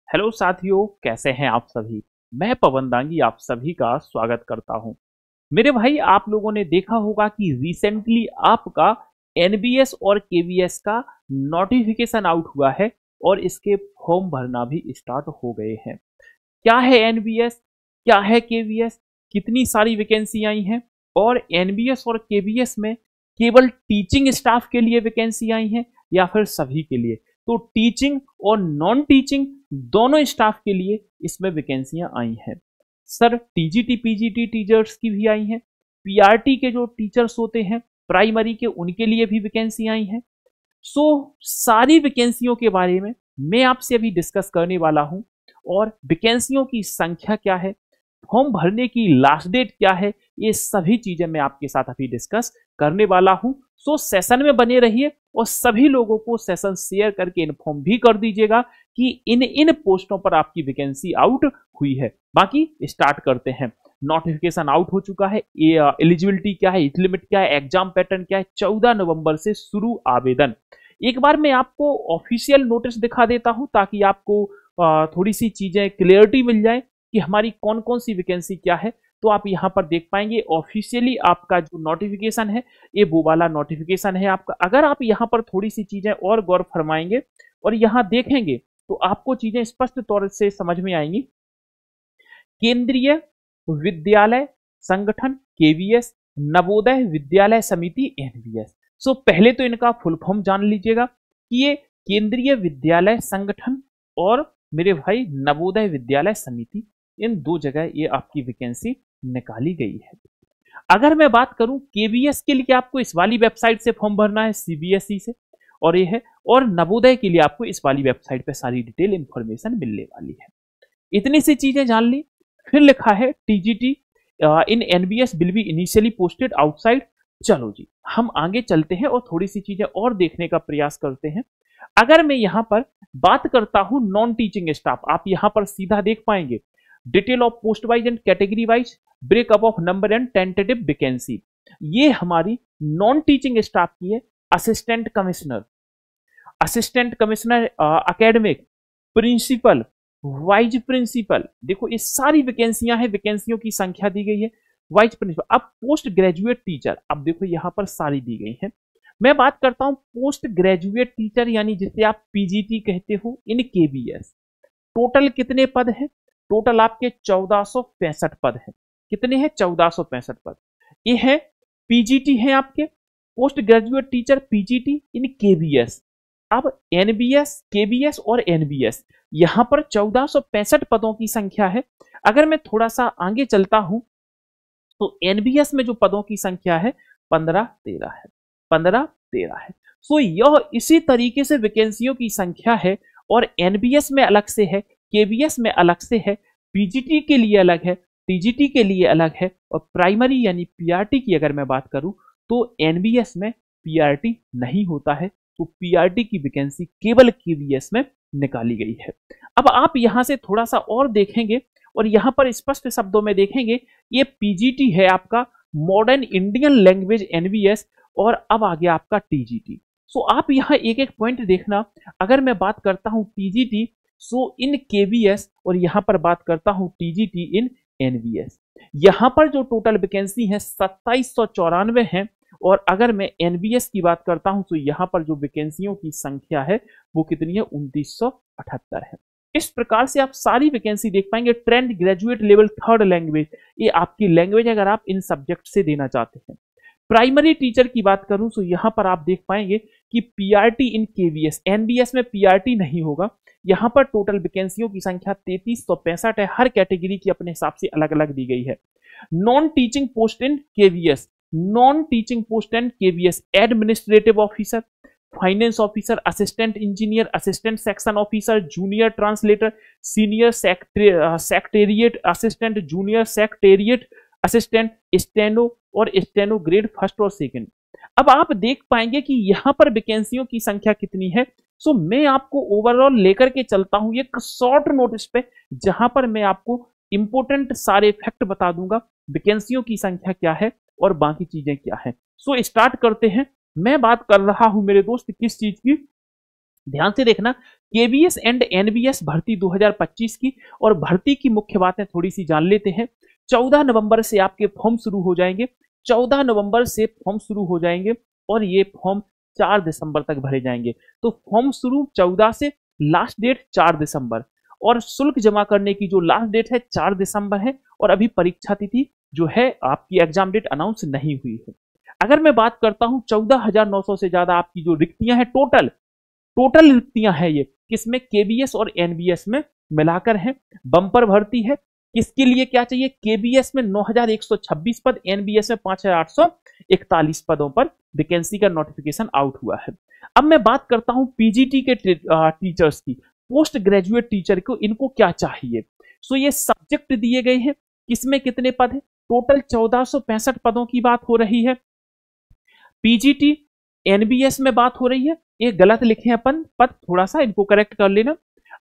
Hello साथियों, कैसे हैं आप सभी। मैं पवन दांगी आप सभी का स्वागत करता हूं। मेरे भाई, आप लोगों ने देखा होगा कि रिसेंटली आपका एनबीएस और केवीएस का नोटिफिकेशन आउट हुआ है और इसके फॉर्म भरना भी स्टार्ट हो गए हैं। क्या है एनबीएस, क्या है केवीएस, कितनी सारी वैकेंसी आई हैं और एनबीएस और केवीएस में केवल टीचिंग स्टाफ के लिए वैकेंसी आई हैं या फिर सभी के लिए। तो टीचिंग और नॉन टीचिंग दोनों स्टाफ के लिए इसमें वैकेंसियां आई हैं। सर, टीजीटी पीजीटी टीचर्स की भी आई हैं। पीआरटी के जो टीचर्स होते हैं प्राइमरी के, उनके लिए भी वैकेंसी आई हैं। सारी वैकेंसियों के बारे में मैं आपसे अभी डिस्कस करने वाला हूं। और वैकेंसियों की संख्या क्या है, फॉर्म भरने की लास्ट डेट क्या है, ये सभी चीजें मैं आपके साथ अभी डिस्कस करने वाला हूं। सेशन में बने रहिए और सभी लोगों को सेशन शेयर करके इन्फॉर्म भी कर दीजिएगा कि इन इन पोस्टों पर आपकी वैकेंसी आउट हुई है। बाकी स्टार्ट करते हैं। नोटिफिकेशन आउट हो चुका है। एलिजिबिलिटी क्या है, एज लिमिट क्या है, एग्जाम पैटर्न क्या है, 14 नवंबर से शुरू आवेदन। एक बार मैं आपको ऑफिशियल नोटिस दिखा देता हूं ताकि आपको थोड़ी सी चीजें क्लियरिटी मिल जाए कि हमारी कौन कौन सी वैकेंसी क्या है। तो आप यहाँ पर देख पाएंगे ऑफिशियली आपका जो नोटिफिकेशन है ये वो वाला नोटिफिकेशन है आपका। अगर आप यहाँ पर थोड़ी सी चीजें और गौर फरमाएंगे और यहाँ देखेंगे तो आपको चीजें स्पष्ट तौर से समझ में आएंगी। केंद्रीय विद्यालय संगठन केवीएस, नवोदय विद्यालय समिति एनवीएस। पहले तो इनका फुल फॉर्म जान लीजिएगा कि ये केंद्रीय विद्यालय संगठन और मेरे भाई नवोदय विद्यालय समिति, इन दो जगह ये आपकी वैकेंसी निकाली गई है। अगर मैं बात करूं केवीएस के लिए, आपको इस वाली वेबसाइट से फॉर्म भरना है सीबीएसई से, और ये है। और नवोदय के लिए आपको इस वाली वेबसाइट पे सारी डिटेल इंफॉर्मेशन मिलने वाली है। इतनी सी चीजें जान ली। फिर लिखा है TGT in NBS will be initially posted outside. चलो जी, हम आगे चलते हैं और थोड़ी सी चीजें और देखने का प्रयास करते हैं। अगर मैं यहां पर बात करता हूं नॉन टीचिंग स्टाफ, आप यहां पर सीधा देख पाएंगे detail of post wise and category wise, breakup of number and tentative vacancy. ये हमारी नॉन टीचिंग स्टाफ की है। Assistant commissioner, assistant commissioner academic, principal, vice principal, देखो ये सारी वैकेंसियां हैं। वैकेंसियों की संख्या दी गई है। वाइस प्रिंसिपल, अब पोस्ट ग्रेजुएट टीचर, अब देखो यहां पर सारी दी गई है। मैं बात करता हूं पोस्ट ग्रेजुएट टीचर, यानी जिसे आप पीजीटी कहते हो, इन केवीएस। टोटल कितने पद हैं? टोटल आपके 1465 पद हैं। कितने हैं? 1465 पद। ये है पीजीटी है आपके, पोस्ट ग्रेजुएट टीचर पीजीटी इन केवीएस। अब एनबीएस, केवीएस और एनबीएस, यहां पर 1465 पदों की संख्या है। अगर मैं थोड़ा सा आगे चलता हूं तो एनबीएस में जो पदों की संख्या है 15-13 है। 15-13 है। यह इसी तरीके से वैकेंसियों की संख्या है। और एनबीएस में अलग से है, केवीएस में अलग से है, पीजीटी के लिए अलग है, टीजीटी के लिए अलग है, और प्राइमरी यानी पीआरटी की अगर मैं बात करूं तो एनबीएस में पीआरटी नहीं होता है। तो पीआरटी की वैकेंसी केवल केवीएस में निकाली गई है। अब आप यहां से थोड़ा सा और देखेंगे और यहां पर स्पष्ट शब्दों में देखेंगे, ये पीजीटी है आपका मॉडर्न इंडियन लैंग्वेज एनवीएस, और अब आ गया आपका टीजीटी। आप यहां एक एक पॉइंट देखना। अगर मैं बात करता हूं टीजीटी इन केवीएस, और यहां पर बात करता हूं टीजीटी इन एनवीएस, यहां पर जो टोटल वैकेंसी है 2794 है। और अगर मैं एनबीएस की बात करता हूं तो यहां पर जो वैकेंसियों की संख्या है वो कितनी है? 2978 है। इस प्रकार से आप सारी वैकेंसी देख पाएंगे। Trained graduate level 3rd language, ये आपकी लैंग्वेज अगर आप इन सब्जेक्ट से देना चाहते हैं। प्राइमरी टीचर की बात करूं तो यहां पर आप देख पाएंगे कि पीआरटी इन केवीएस, एनबीएस में पीआरटी नहीं होगा। यहां पर टोटल वैकेंसियों की संख्या 3365 है। हर कैटेगरी की अपने हिसाब से अलग अलग दी गई है। Non teaching post in KVS, non teaching post and KVS, administrative officer, finance officer, assistant engineer, assistant section officer, junior translator, senior secretariat assistant, junior secretariat assistant, steno और स्टेनो ग्रेड 1st और 2nd। अब आप देख पाएंगे कि यहां पर वैकेंसियों की संख्या कितनी है। मैं आपको ओवरऑल लेकर के चलता हूं एक शॉर्ट नोटिस पे, जहां पर मैं आपको इंपोर्टेंट सारे फैक्ट बता दूंगा, वैकेंसियों की संख्या क्या है और बाकी चीजें क्या है। स्टार्ट करते हैं। मैं बात कर रहा हूं मेरे दोस्त किस चीज की, ध्यान से देखना, केवीएस एंड एनबीएस भर्ती 2025 की, और भर्ती की मुख्य बातें थोड़ी सी जान लेते हैं। 14 नवंबर से आपके फॉर्म शुरू हो जाएंगे, 14 नवंबर से फॉर्म शुरू हो जाएंगे और ये फॉर्म 4 दिसंबर तक भरे जाएंगे। तो फॉर्म शुरू 14 से, लास्ट डेट 4 दिसंबर, और शुल्क जमा करने की जो लास्ट डेट है 4 दिसंबर है, और अभी परीक्षा तिथि जो है आपकी एग्जाम डेट अनाउंस नहीं हुई है। अगर मैं बात करता हूं 14,900 से ज्यादा आपकी जो रिक्तियां हैं, टोटल रिक्तियां हैं, ये किसमें, केबीएस और एनबीएस में मिलाकर हैं। बम्पर भर्ती है, किसके लिए क्या चाहिए, केबीएस में 9,126 पद, एनबीएस में 5,841 पदों पर वैकेंसी का नोटिफिकेशन आउट हुआ है। अब मैं बात करता हूं पीजीटी के टीचर्स की, पोस्ट ग्रेजुएट टीचर को, इनको क्या चाहिए। सो ये सब्जेक्ट दिए गए हैं, किसमें कितने पद है, टोटल 1465 पदों की बात हो रही है। पीजीटी एनबीएस में बात हो रही है, ये गलत लिखे अपन पद, थोड़ा सा इनको करेक्ट कर लेना।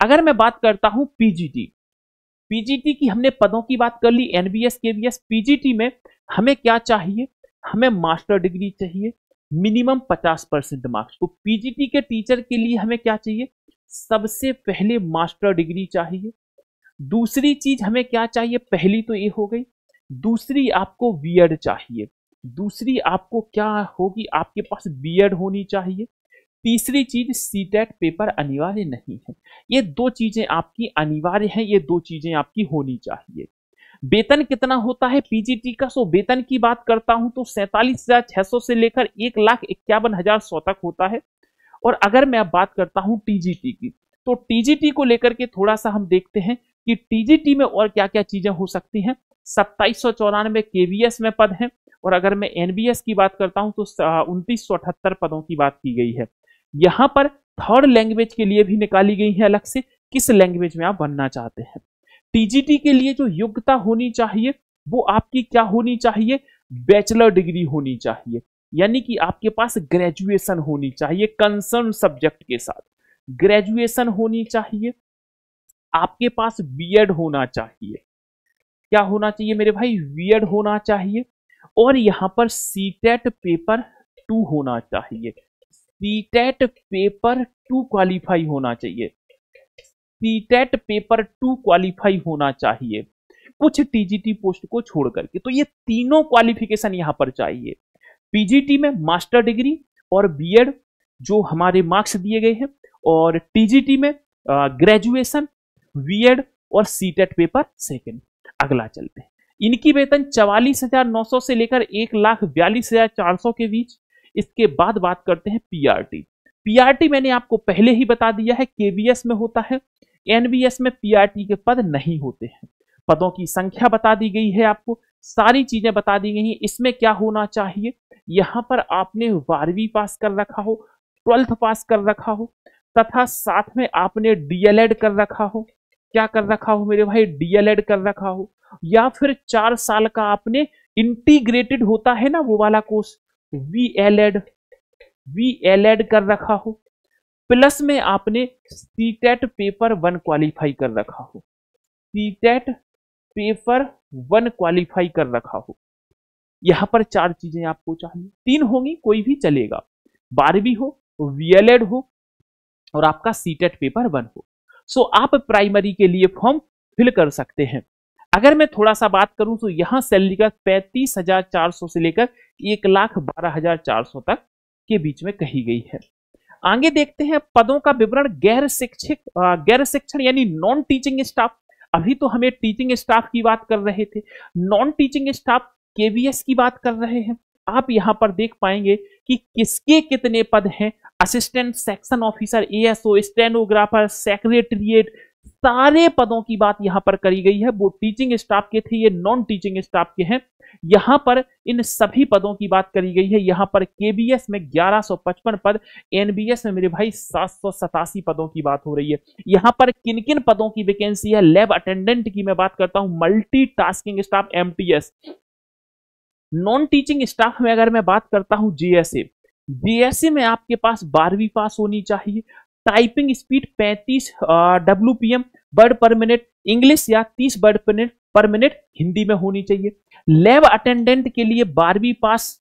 अगर मैं बात करता हूं पीजीटी की हमने पदों की बात कर ली, एनबीएस केवीएस। पीजीटी में हमें क्या चाहिए, हमें मास्टर डिग्री चाहिए, मिनिमम 50% मार्क्स। तो पीजीटी के टीचर के लिए हमें क्या चाहिए, सबसे पहले मास्टर डिग्री चाहिए। दूसरी चीज हमें क्या चाहिए, पहली तो ये हो गई, दूसरी आपको बीएड चाहिए, दूसरी आपको क्या होगी, आपके पास बीएड होनी चाहिए। तीसरी चीज सीटेट पेपर अनिवार्य नहीं है। ये दो चीजें आपकी अनिवार्य हैं, ये दो चीजें आपकी होनी चाहिए। वेतन कितना होता है पीजीटी का, सो वेतन की बात करता हूं तो 47,600 से लेकर 1,51,100 तक होता है। और अगर मैं अब बात करता हूं टीजीटी की, तो टीजीटी को लेकर के थोड़ा सा हम देखते हैं कि टीजीटी में और क्या क्या चीजें हो सकती हैं। 2794 केवीएस में पद हैं, और अगर मैं एनबीएस की बात करता हूं तो 2978 पदों की बात की गई है। यहां पर थर्ड लैंग्वेज के लिए भी निकाली गई है अलग से, किस लैंग्वेज में आप बनना चाहते हैं। टीजीटी के लिए जो योग्यता होनी चाहिए वो आपकी क्या होनी चाहिए, बैचलर डिग्री होनी चाहिए, यानी कि आपके पास ग्रेजुएशन होनी चाहिए कंसर्न सब्जेक्ट के साथ, ग्रेजुएशन होनी चाहिए, आपके पास बीएड होना चाहिए। क्या होना चाहिए मेरे भाई, बीएड होना चाहिए, और यहां पर सीटेट पेपर 2 होना चाहिए, सीटेट पेपर 2 क्वालिफाई होना चाहिए, सीटेट पेपर 2 क्वालिफाई होना चाहिए, कुछ टीजीटी पोस्ट को छोड़ करके। तो ये तीनों क्वालिफिकेशन यहां पर चाहिए। पीजीटी में मास्टर डिग्री और बीएड जो हमारे मार्क्स दिए गए हैं, और टीजीटी में ग्रेजुएशन, बीएड और सीटेट पेपर सेकंड। अगला चलते हैं, इनकी वेतन 44,900 से लेकर 1,42,400 के बीच। इसके बाद बात करते हैं पीआरटी। पीआरटी मैंने आपको पहले ही बता दिया है, केवीएस में होता है, एनबीएस में पीआरटी के पद नहीं होते हैं। पदों की संख्या बता दी गई है, आपको सारी चीजें बता दी गई हैं। इसमें क्या होना चाहिए, यहां पर आपने 12वीं पास कर रखा हो, 12th पास कर रखा हो, तथा साथ में आपने डीएलएड कर रखा हो। क्या कर रखा हो मेरे भाई, डीएलएड कर रखा हो, या फिर 4 साल का आपने इंटीग्रेटेड होता है ना वो वाला कोर्स, वीएलएड कर रखा हो, प्लस में आपने सीटेट पेपर 1 क्वालिफाई कर रखा हो, सीटेट पेपर 1 क्वालिफाई कर रखा हो। यहां पर 4 चीजें आपको चाहिए, 3 होंगी कोई भी चलेगा, 12वीं हो, वीएलएड हो, और आपका सीटेट पेपर 1 हो। सो आप प्राइमरी के लिए फॉर्म फिल कर सकते हैं। अगर मैं थोड़ा सा बात करूं तो यहां सैलरी का 35,400 से लेकर 1,12,400 तक के बीच में कही गई है। आगे देखते हैं पदों का विवरण। गैर शिक्षण यानी नॉन टीचिंग स्टाफ। अभी तो हमें टीचिंग स्टाफ की बात कर रहे थे, नॉन टीचिंग स्टाफ केवीएस की बात कर रहे हैं। आप यहां पर देख पाएंगे कि किसके कितने पद हैं। Assistant section officer, ASO, stenographer, secretariat, सारे पदों की बात यहां पर करी गई है। वो टीचिंग स्टाफ के थे, ये नॉन टीचिंग स्टाफ के हैं। यहां पर इन सभी पदों की बात करी गई है। यहां पर केबीएस में 1155 पद, एनबीएस में मेरे भाई 787 पदों की बात हो रही है। यहां पर किन किन पदों की वैकेंसी है, लैब अटेंडेंट की मैं बात करता हूं, multitasking staff MTS. Non teaching staff में अगर मैं बात करता हूं जीएसए में आपके पास 12वीं पास होनी चाहिए। टाइपिंग स्पीड 35 WPM वर्ड पर मिनट इंग्लिश, या 30 वर्ड पर मिनट हिंदी में होनी चाहिए। लैब अटेंडेंट के लिए 12वीं पास,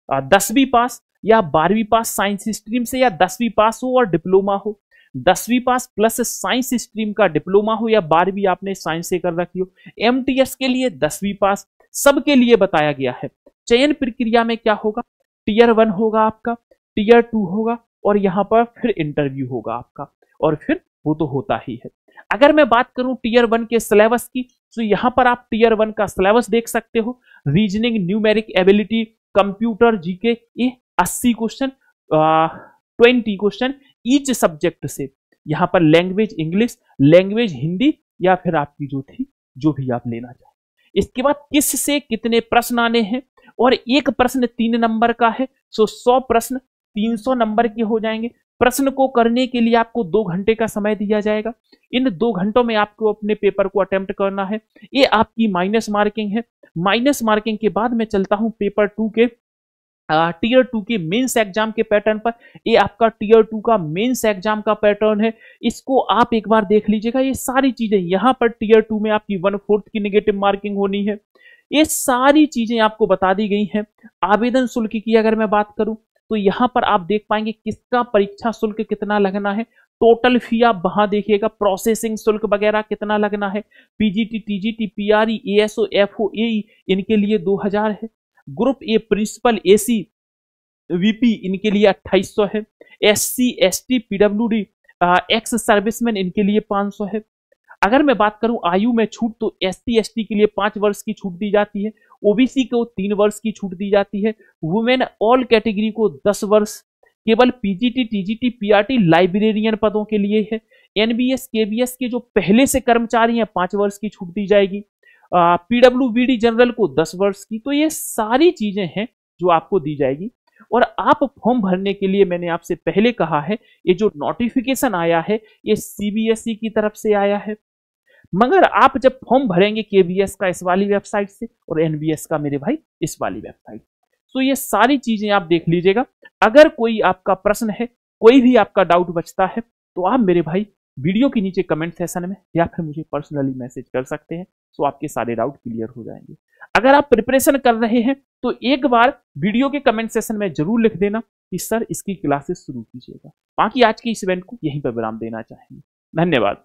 10वीं पास, या 12वीं पास साइंस स्ट्रीम से, या 10वीं पास हो और डिप्लोमा हो। 10वीं पास प्लस साइंस स्ट्रीम का डिप्लोमा हो या 12वीं आपने साइंस से कर रखी हो। एमटीएस के लिए 10वीं पास, सबके लिए बताया गया है। चयन प्रक्रिया में क्या होगा, टीयर 1 होगा आपका, टीयर 2 होगा और यहाँ पर फिर इंटरव्यू होगा आपका, और फिर वो तो होता ही है। अगर मैं बात करूं टीयर 1 के सिलेबस की, तो यहाँ पर आप टीयर 1 का सिलेबस देख सकते हो। Reasoning, numeric ability, computer, GK, ये 80 क्वेश्चन, 20 क्वेश्चन ईच सब्जेक्ट से। यहाँ पर लैंग्वेज इंग्लिश, लैंग्वेज हिंदी, या फिर आपकी जो थी जो भी आप लेना चाहें। इसके बाद किस से कितने प्रश्न आने हैं, और एक प्रश्न 3 नंबर का है, सो 100 प्रश्न 300 नंबर के हो जाएंगे। प्रश्न को करने के लिए आपको 2 घंटे का समय दिया जाएगा। इन 2 घंटों में आपको अपने पेपर को अटेम्प्ट करना है। ये आपकी माइनस मार्किंग है। माइनस मार्किंग के बाद मैं चलता हूं पेपर 2 के टीयर 2 के मेंस एग्जाम के पैटर्न पर। ये आपका टीयर 2 का मेंस एग्जाम का पैटर्न है, इसको आप एक बार देख लीजिएगा। ये सारी चीजें यहाँ पर टीयर 2 में आपकी 1/4 की नेगेटिव मार्किंग होनी है। ये सारी चीजें आपको बता दी गई हैं। आवेदन शुल्क की अगर मैं बात करूं, तो यहाँ पर आप देख पाएंगे किसका परीक्षा शुल्क कितना लगना है। टोटल फी आप वहां देखिएगा, प्रोसेसिंग शुल्क वगैरह कितना लगना है। PGT, TGT, PRE, ASO, FO, AE इनके लिए 2000 है। Group A principal, AC, VP इनके लिए 2800 है। SC, ST, PWD, ex serviceman इनके लिए 500 है। अगर मैं बात करूं आयु में छूट, तो एससी एसटी के लिए 5 वर्ष की छूट दी जाती है। ओबीसी को 3 वर्ष की छूट दी जाती है। वुमेन ऑल कैटेगरी को 10 वर्ष। केवल पीजीटी, टीजीटी, पीआरटी लाइब्रेरियन पदों के लिए है। एनबीएस, केबीएस के जो पहले से कर्मचारी हैं 5 वर्ष की छूट दी जाएगी। पीडब्ल्यूबीडी जनरल को 10 वर्ष की। तो ये सारी चीजें हैं जो आपको दी जाएगी। और आप फॉर्म भरने के लिए मैंने आपसे पहले कहा है, ये जो नोटिफिकेशन आया है ये सीबीएसई की तरफ से आया है। मगर आप जब फॉर्म भरेंगे केबीएस का इस वाली वेबसाइट से, और एनबीएस का मेरे भाई इस वाली वेबसाइट, तो ये सारी चीजें आप देख लीजिएगा। अगर कोई आपका प्रश्न है, कोई भी आपका डाउट बचता है, तो आप मेरे भाई वीडियो के नीचे कमेंट सेशन में या फिर मुझे पर्सनली मैसेज कर सकते हैं, तो आपके सारे डाउट क्लियर हो जाएंगे। अगर आप प्रिपरेशन कर रहे हैं तो एक बार वीडियो के कमेंट सेशन में जरूर लिख देना कि सर इसकी क्लासेस शुरू कीजिएगा। बाकी आज के इस इवेंट को यहीं पर विराम देना चाहेंगे। धन्यवाद।